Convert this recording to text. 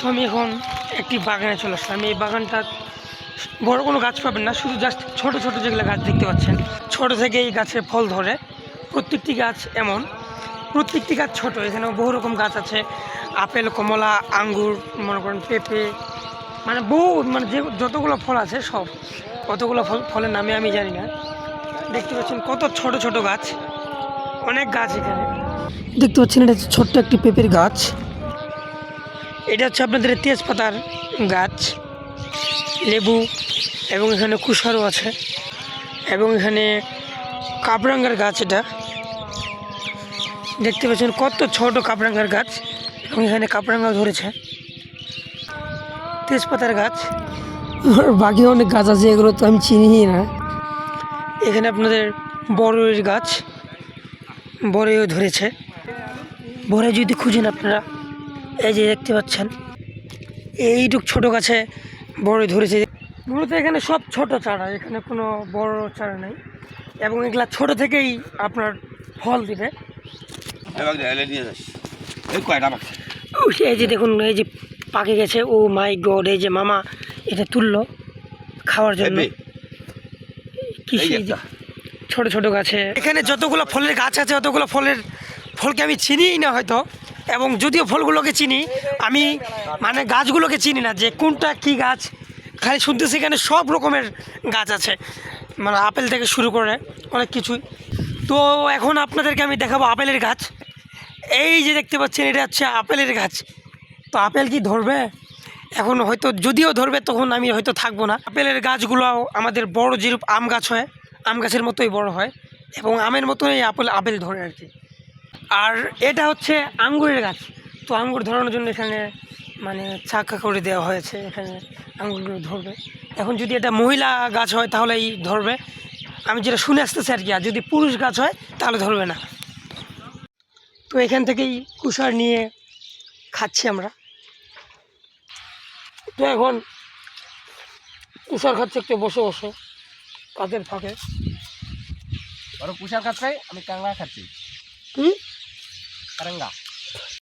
তো আমি এখন একটি বাগানে চলে আসলাম। এই বাগানটা বড় কোনো গাছ পাবেন না, শুধু জাস্ট ছোট ছোট যেগুলো গাছ দেখতে পাচ্ছেন, ছোট থেকে এই গাছে ফল ধরে। প্রত্যেকটি গাছ এমন, প্রত্যেকটি গাছ ছোট। এখানে বহু রকম গাছ আছে, আপেল, কমলা, আঙ্গুর, মনে করেন পেঁপে, মানে বহু, মানে যে যতগুলো ফল আছে সব। কতগুলো ফলের নামে আমি জানি না। দেখতে পাচ্ছেন কত ছোট ছোট গাছ, অনেক গাছ এখানে দেখতে পাচ্ছেন। এটা হচ্ছে ছোট্ট একটি পেঁপের গাছ। এটা হচ্ছে আপনাদের তেজপাতার গাছ, লেবু, এবং এখানে কুশারও আছে, এবং এখানে কাবরাঙ্গার গাছ। এটা দেখতে পাচ্ছেন কত ছোট কাবরাঙ্গার গাছ, এবং এখানে কাবরাঙ্গা ধরেছে। তেজপাতার গাছ, আর বাকি অনেক গাছ আছে, এগুলো তো আমি চিনি না। এখানে আপনাদের বড়ইয়ের গাছ, বড়ইও ধরেছে। বড়ই যদি খুঁজেন আপনারা, এই যে দেখতে পাচ্ছেন এইটুক ছোট গাছে বড়ই ধরেছে। মূলত এখানে সব ছোট চারা, এখানে কোনো বড় চারা নেই, এবং এগুলা ছোট থেকেই আপনার ফল দিবে। এই যে দেখুন, এই যে পাকে গেছে। ও মাই গড, এই যে মামা এটা তুললো খাওয়ার জন্য। কি ছোট ছোট গাছে এখানে যতগুলো ফলের গাছ আছে, অতগুলো ফলকে আমি চিনিই না হয়তো, এবং যদিও ফলগুলোকে চিনি, আমি মানে গাছগুলোকে চিনি না যে কোনটা কি গাছ। খালি শুনতেছি এখানে সব রকমের গাছ আছে, মানে আপেল থেকে শুরু করে অনেক কিছুই। তো এখন আপনাদেরকে আমি দেখাবো আপেলের গাছ। এই যে দেখতে পাচ্ছেন, এটা হচ্ছে আপেলের গাছ। তো আপেল কি ধরবে এখন? হয়তো যদিও ধরবে তখন আমি হয়তো থাকবো না। আপেলের গাছগুলো আমাদের বড় যেরূপ আম গাছ হয়, আম গাছের মতোই বড় হয়, এবং আমের মতোই আপেল ধরে আর কি। আর এটা হচ্ছে আঙ্গুরের গাছ। তো আঙ্গুর ধরানোর জন্য এখানে মানে চাকা করে দেওয়া হয়েছে, এখানে আঙ্গুরগুলো ধরবে। এখন যদি এটা মহিলা গাছ হয় তাহলেই ধরবে, আমি যেটা শুনে আসতেছি আর কি। আর যদি পুরুষ গাছ হয় তাহলে ধরবে না। তো এখান থেকেই কুশার নিয়ে খাচ্ছি আমরা। তো এখন কুশার খাচ্ছে একটু বসে বসে কাজের ফাঁকে। কুশার খাচ্ছে, আমি কাঙ্গা খাচ্ছি। কি কারাঙ্গা?